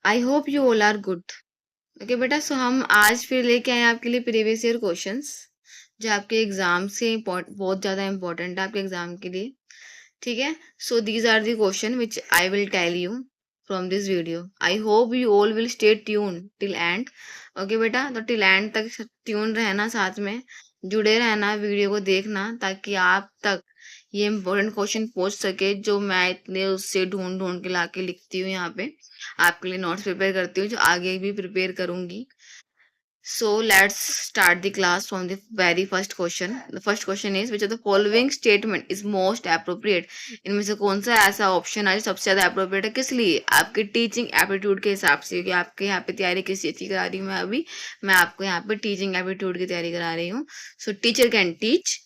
I hope you all are good. Okay बेटा, so हम आज फिर लेके आए हैं आपके लिए प्रीवियस ईयर क्वेश्चंस जो आपके एग्जाम से बहुत ज़्यादा इंपॉर्टेंट है आपके एग्जाम के लिए। ठीक है, so these are the question which I will tell you from this video. I hope you all will stay tune till end. Okay बेटा, तो टिल एंड तक ट्यून रहना, साथ में जुड़े रहना, वीडियो को देखना ताकि आप तक ये इम्पोर्टेंट क्वेश्चन पहुंच सके जो मैं इतने उससे ढूंढ ढूंढ के लाके लिखती हूँ यहाँ पे, आपके लिए नोट्स प्रिपेयर करती हूँ जो आगे भी प्रिपेयर करूंगी। So let's start the class from the very first question. The first question is which of the following statement is most appropriate? इनमें से कौन सा ऐसा ऑप्शन है जो सबसे ज्यादा अप्रोप्रिएट है, किस लिए? आपके टीचिंग एप्टीट्यूड के हिसाब से, क्योंकि आपके यहाँ पे तैयारी किस चीज की करा रही हूँ मैं अभी, मैं आपको यहाँ पे टीचिंग एप्टीट्यूड की तैयारी करा रही हूँ। सो teacher can teach,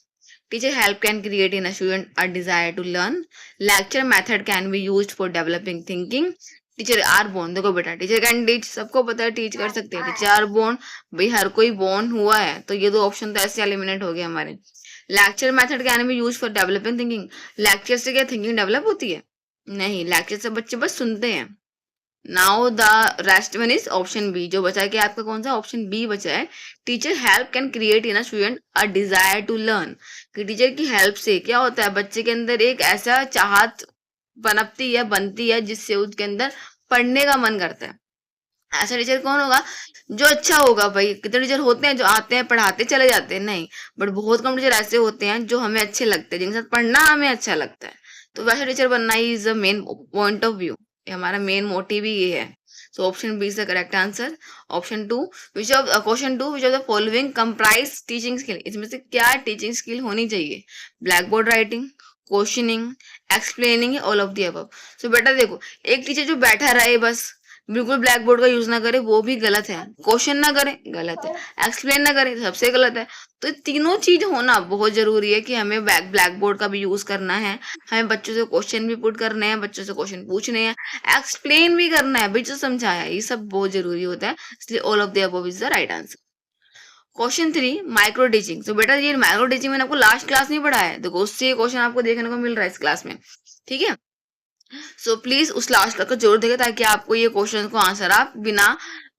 teacher help can create in a student a desire to learn, lecture method can be used for developing thinking, teacher are born. देखो बेटा, टीचर कैन टीच, सबको पता है टीच कर सकते हैं, टीचर आर बोर्न, भाई हर कोई बोर्न हुआ है, तो ये दो ऑप्शन तो ऐसे एलिमिनेट हो गए हमारे। Lecture method can be use for developing thinking, lecture से क्या थिंकिंग डेवलप होती है? नहीं, लेक्चर से बच्चे बस सुनते हैं। Now the rest one is option B, जो बचा है कि आपका कौन सा ऑप्शन बी बचा है, teacher help can create in a student a desire to learn, कि टीचर की हेल्प से क्या होता है, बच्चे के अंदर एक ऐसा चाहत पनपती है, बनती है, जिससे उसके अंदर पढ़ने का मन करता है। ऐसा टीचर कौन होगा जो अच्छा होगा? भाई कितने टीचर होते हैं जो आते हैं पढ़ाते चले जाते हैं, नहीं, बट बहुत कम टीचर ऐसे होते हैं जो हमें अच्छे लगते हैं, जिनके साथ पढ़ना हमें अच्छा लगता है। तो वैसे टीचर बनना ही is the main point of view, हमारा मेन मोटिव ही ये है। So option B is the correct answer. Option two, which of question two, which of the following comprise teaching skill, इसमें से क्या टीचिंग स्किल होनी चाहिए? Blackboard writing, questioning, explaining, all of the above. So बेटा देखो, एक teacher जो बैठा रहे बस, बिल्कुल ब्लैक बोर्ड का यूज ना करे, वो भी गलत है। क्वेश्चन ना करे, गलत है। एक्सप्लेन ना करे, सबसे गलत है। तो तीनों चीज होना बहुत जरूरी है कि हमें ब्लैक बोर्ड का भी यूज करना है, हमें बच्चों से क्वेश्चन भी पुट करने हैं, बच्चों से क्वेश्चन पूछने हैं, एक्सप्लेन भी करना है, बच्चों समझाया, ये सब बहुत जरूरी होता है। इसलिए all of the above is the right answer. Question three, micro teaching. तो बेटा ये माइक्रो टीचिंग मैंने आपको लास्ट क्लास नहीं पढ़ाया है, देखो उससे क्वेश्चन आपको देखने को मिल रहा है इस क्लास में। ठीक है, सो प्लीज उस लास्ट तक जरूर देखें ताकि आपको ये क्वेश्चन को आंसर आप बिना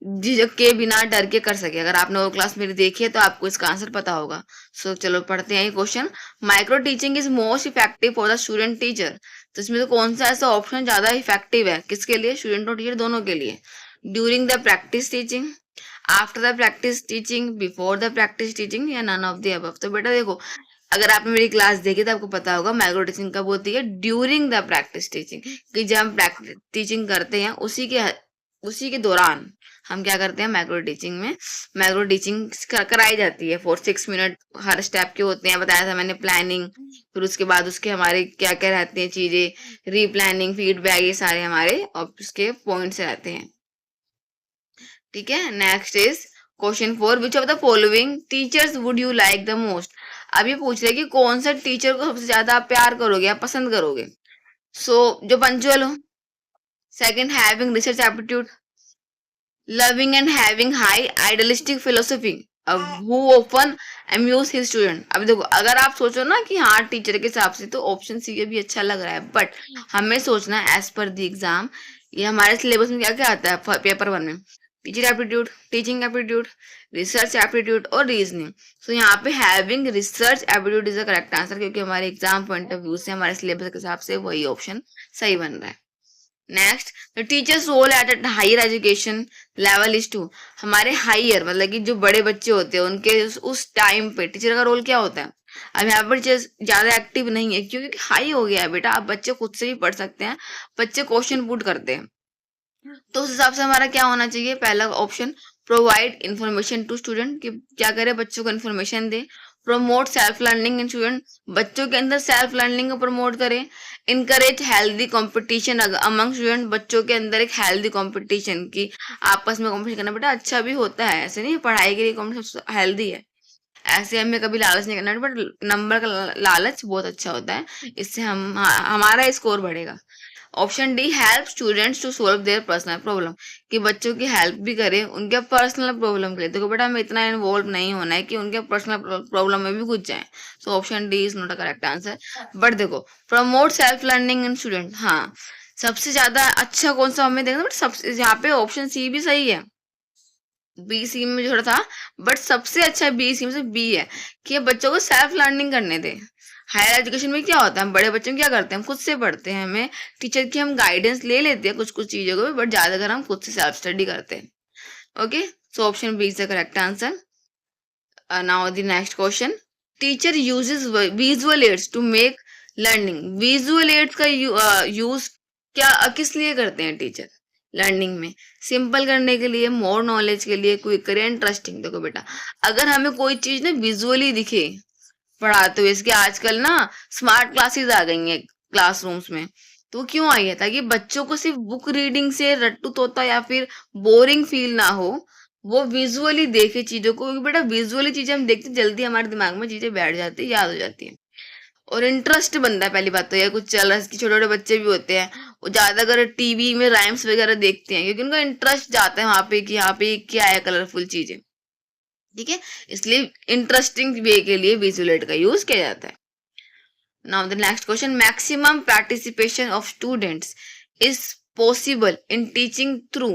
झिझक के, बिना डर के कर सके। अगर आपने वो क्लास मेरी देखी है तो आपको इसका आंसर पता होगा। सो चलो पढ़ते हैं ये question. Micro teaching is most effective for the student teacher, तो इसमें तो कौन सा ऐसा ऑप्शन ज्यादा इफेक्टिव है, किसके लिए? स्टूडेंट और टीचर दोनों के लिए। During the practice teaching, after the practice teaching, before the practice teaching, या नन ऑफ द अबव। तो बेटा देखो, अगर आपने मेरी क्लास देखी तो आपको पता होगा माइक्रो टीचिंग कब होती है, ड्यूरिंग द प्रैक्टिस टीचिंग, कि जब हम प्रैक्टिस टीचिंग करते हैं उसी के दौरान हम क्या करते हैं, माइक्रो टीचिंग में माइक्रो टीचिंग कराई जाती है। 4-6 मिनट हर स्टेप के होते हैं, बताया था मैंने, प्लानिंग, फिर उसके बाद उसके हमारे क्या क्या रहते हैं चीजें, रीप्लानिंग, फीडबैक, ये सारे हमारे और उसके पॉइंट्स रहते हैं। ठीक है, next is question four, which of the following teachers would you like the most. अब ये पूछ रहे कि कौन सा टीचर को सबसे ज्यादा आप प्यार करोगे, आप पसंद करोगे। जो पंचुअल हो, second having research aptitude, loving and having high idealistic philosophy, अब who open amuse his student. अब देखो, अगर आप सोचो ना कि हाँ टीचर के हिसाब से, तो ऑप्शन सी भी अच्छा लग रहा है, बट हमें सोचना है एज पर द एग्जाम। ये हमारे सिलेबस में क्या क्या आता है पेपर वन में, teacher aptitude, teaching aptitude, research aptitude और रीजनिंग। सो यहाँ पे having research aptitude is the correct answer, क्योंकि हमारे एग्जाम पॉइंट ऑफ व्यू से, हमारे सिलेबस के हिसाब से वही ऑप्शन सही बन रहा है। Next, the teacher's role at higher education level is to, हमारे हायर मतलब कि जो बड़े बच्चे होते हैं उनके उस टाइम पे टीचर का रोल क्या होता है। अब यहाँ पर टीचर ज्यादा एक्टिव नहीं है क्योंकि हाई हो गया है बेटा, आप बच्चे खुद से भी पढ़ सकते हैं, बच्चे क्वेश्चन पुट करते हैं, तो उस हिसाब से हमारा क्या होना चाहिए, पहला option provide information to student, कि क्या करे, बच्चों को इन्फॉर्मेशन दे। Promote self learning in student, बच्चों के अंदर सेल्फ लर्निंग को प्रमोट करे। Encourage healthy competition among student, बच्चों के अंदर एक हेल्दी कंपटीशन की आपस में कंपटीशन करना बेटा अच्छा भी होता है, ऐसे नहीं, पढ़ाई के लिए कंपटीशन हेल्दी है, ऐसे हमें कभी लालच नहीं करना, बट नंबर का लालच बहुत अच्छा होता है, इससे हमारा स्कोर बढ़ेगा। Option D, help students to solve their personal problem, कि बच्चों की हेल्प भी करें उनके पर्सनल प्रॉब्लम के लिए। देखो बेटा, हमें इतना इन्वॉल्व नहीं होना है कि उनके पर्सनल प्रॉब्लम में भी घुस जाए। So option D is not a correct answer. But देखो, promote self learning in student, हाँ, सबसे ज्यादा अच्छा कौन सा हमें देखना, बट सबसे यहाँ पे ऑप्शन सी भी सही है, बी सी में थोड़ा था, बट सबसे अच्छा बी सी में से बी है कि ये बच्चों को सेल्फ लर्निंग करने दे। हायर एजुकेशन में क्या होता है, हम बड़े बच्चों में क्या करते हैं, हम खुद से पढ़ते हैं, हमें टीचर की हम गाइडेंस ले लेते हैं कुछ कुछ चीजों को, बट ज्यादातर हम खुद से सेल्फ स्टडी करते हैं। Okay, so option B is the correct answer. Now the next question, teacher uses visual aids to make learning. Visual aids का यूज क्या किस लिए करते हैं टीचर लर्निंग में? सिंपल करने के लिए, मोर नॉलेज के लिए, क्विकर या इंटरेस्टिंग? देखो बेटा, अगर हमें कोई चीज ना विजुअली दिखे पढ़ाते हुए, इसके आजकल ना स्मार्ट क्लासेस आ गई हैं क्लासरूम्स में, तो क्यों आई है? ताकि बच्चों को सिर्फ बुक रीडिंग से रट्टू तोता या फिर बोरिंग फील ना हो, वो विजुअली देखे चीजों को, क्योंकि बेटा विजुअली चीजें हम देखते जल्दी हमारे दिमाग में चीजें बैठ जाती है, याद हो जाती है, और इंटरेस्ट बनता है। पहली बात तो यह कुछ चल रहा है, छोटे छोटे बच्चे भी होते हैं, वो ज्यादा अगर टीवी में राइम्स वगैरह देखते हैं, क्योंकि उनका इंटरेस्ट जाता है वहां पे कि यहाँ पे क्या है, कलरफुल चीजें, ठीक है, इसलिए इंटरेस्टिंग वे के लिए विजुअल एड का यूज किया जाता है। Now the next question, maximum participation of students is possible in teaching through.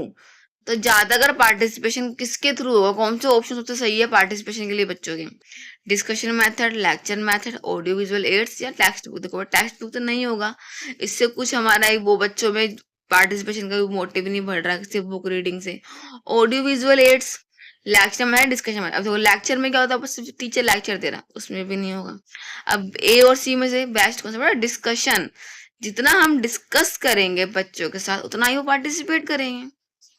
तो ज्यादातर पार्टिसिपेशन किसके थ्रू होगा, कौन से ऑप्शन सबसे सही है पार्टिसिपेशन के लिए बच्चों के? Discussion method, lecture method, audio visual aids या टेक्स्ट बुक? देखो टेक्स्ट बुक तो नहीं होगा, इससे कुछ हमारा एक वो बच्चों में पार्टिसिपेशन का मोटिव नहीं बढ़ रहा सिर्फ बुक रीडिंग से। ऑडियो विजुअल एड्स, लेक्चर में, डिस्कशन में, अब देखो लेक्चर में क्या होता है, बस टीचर लेक्चर दे रहा, उसमें भी नहीं होगा। अब ए और सी में से बेस्ट कौन सा बड़ा? डिस्कशन, जितना हम डिस्कस करेंगे बच्चों के साथ उतना ही वो पार्टिसिपेट करेंगे।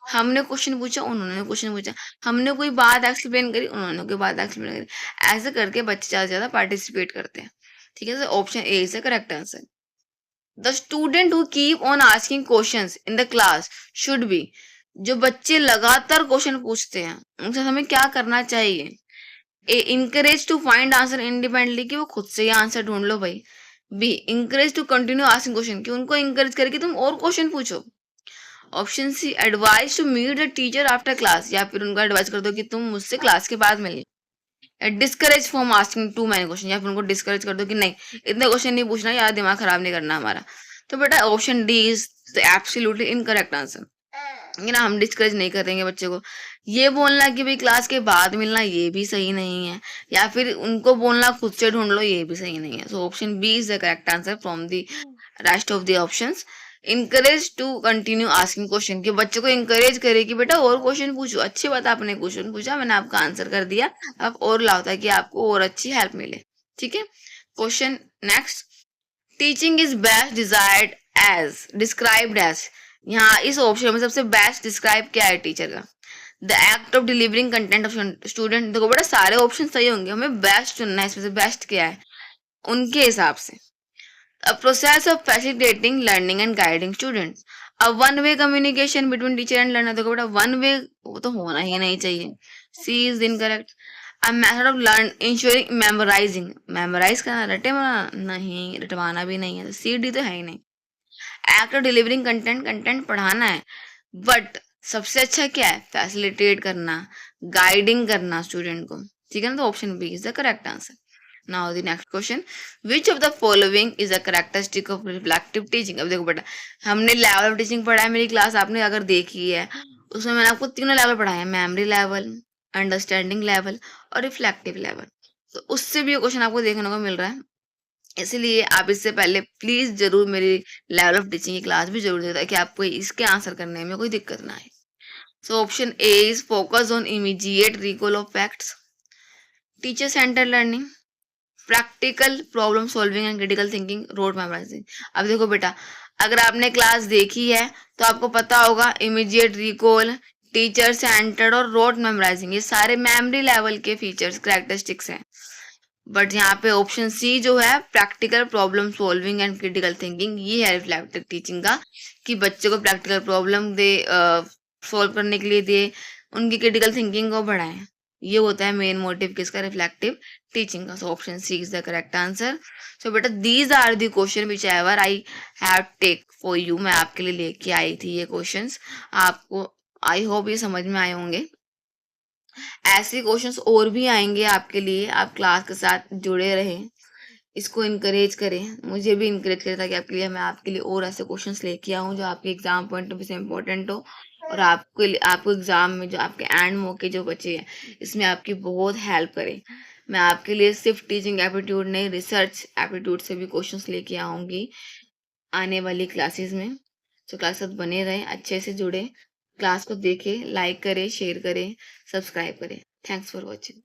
हमने क्वेश्चन पूछा, उन्होंने क्वेश्चन पूछा, हमने कोई बात एक्सप्लेन करी, उन्होंने कोई बात एक्सप्लेन करी, ऐसे करके बच्चे ज्यादा से ज्यादा पार्टिसिपेट करते हैं। ठीक है, तो option A is the correct answer. The student who keep on asking questions in the class should be. जो बच्चे लगातार क्वेश्चन पूछते हैं उनसे हमें क्या करना चाहिए? A, encourage to find answer independently, कि वो खुद से ही आंसर ढूंढ लो भाई। B, encourage to continue asking question, कि उनको इंकरेज करके तुम और क्वेश्चन पूछो। Option C, advice to meet the teacher after class, या फिर उनको एडवाइस कर दो कि तुम मुझसे क्लास के बाद मिलिए। Discourage from asking too many question, या फिर उनको डिस्करेज कर दो कि नहीं इतने क्वेश्चन नहीं पूछना, यार दिमाग खराब नहीं करना हमारा। तो बेटा option D is the absolutely incorrect answer. ये ना, हम डिस्करेज नहीं करेंगे बच्चे को। ये बोलना कि भाई क्लास के बाद मिलना, ये भी सही नहीं है, या फिर उनको बोलना खुद से ढूंढ लो, ये भी सही नहीं है। So option B is the correct answer from the rest of the options. Encourage to continue asking question, कि बच्चे को इंकरेज करे कि बेटा और क्वेश्चन पूछो, अच्छी बात आपने क्वेश्चन पूछा, मैंने आपका आंसर कर दिया, आप और लाओ ताकि आपको और अच्छी हेल्प मिले। ठीक है, question next, teaching is best desired as described as. यहाँ इस ऑप्शन में सबसे बेस्ट डिस्क्राइब क्या है टीचर का? The act of delivering content of student. देखो बड़ा सारे ऑप्शन सही होंगे, हमें बेस्ट चुनना है, इसमें से बेस्ट क्या है उनके हिसाब से। A process of facilitating learning and guiding students. A one-way communication between teacher and learner. देखो बेटा one way वो तो होना ही नहीं चाहिए। C is incorrect. A method of learn ensuring memorizing. Memorize करना, रटे बनाना नहीं, रटवाना भी नहीं है, तो C D तो है ही नहीं। Act of delivering content, content पढ़ाना है, बट सबसे अच्छा क्या है? फैसिलिटेट करना, गाइडिंग करना स्टूडेंट को। ठीक है ना, तो option B is the correct answer. Now the next question, which of the following is a characteristic of reflective teaching? अब देखो बेटा, हमने लेवल ऑफ टीचिंग पढ़ा है, मेरी क्लास आपने अगर देखी है उसमें मैंने आपको तीनों लेवल पढ़ाए हैं, मेमोरी लेवल, अंडरस्टैंडिंग लेवल और रिफ्लेक्टिव लेवल। तो उससे भी ये क्वेश्चन आपको देखने को मिल रहा है, इसलिए आप इससे पहले प्लीज जरूर मेरी लेवल ऑफ टीचिंग की क्लास भी जरूर देखता है कि आपको इसके आंसर करने में कोई दिक्कत ना आए। So option A is focus on immediate recall of facts, teacher center learning, practical problem solving and critical thinking, rote memorising. अब देखो बेटा, अगर आपने क्लास देखी है तो आपको पता होगा इमीडिएट रिकॉल, टीचर सेंटर्ड और रोड मेमोराइजिंग, ये सारे मेमोरी लेवल के फीचर्स कैरेक्टरिस्टिक्स हैं। बट यहाँ पे ऑप्शन सी जो है, practical problem solving and critical thinking, ये है रिफ्लेक्टिव टीचिंग का, कि बच्चे को प्रैक्टिकल प्रॉब्लम दे, सॉल्व करने के लिए दे, उनकी क्रिटिकल थिंकिंग को बढ़ाएं। ये होता है मेन मोटिव किसका? रिफ्लेक्टिव टीचिंग का। So option C is the correct answer. So बेटा these are the question whichever I have take for you, मैं आपके लिए लेके आई थी ये क्वेश्चंस। आपको आई होप ये समझ में आए होंगे। ऐसे क्वेश्चंस और भी आएंगे आपके लिए, आप क्लास के साथ जुड़े रहें। इसको इनकरेज करें, मुझे भी इनकरेज करें, ताकि आपके लिए मैं आपके लिए और ऐसे क्वेश्चंस लेके आऊँ जो आपके एग्ज़ाम पॉइंट ऑफ व्यू से इम्पोर्टेंट हो, और आपको एग्ज़ाम में जो आपके एंड मौके जो बचे हैं, इसमें आपकी बहुत हेल्प करें। मैं आपके लिए सिर्फ़ टीचिंग एप्टीट्यूड नहीं, रिसर्च एप्टीट्यूड से भी क्वेश्चंस लेके आऊँगी आने वाली क्लासेस में। तो क्लास के साथ बने रहें, अच्छे से जुड़ें, क्लास को देखें, लाइक करें, शेयर करें, सब्सक्राइब करें। Thanks for watching.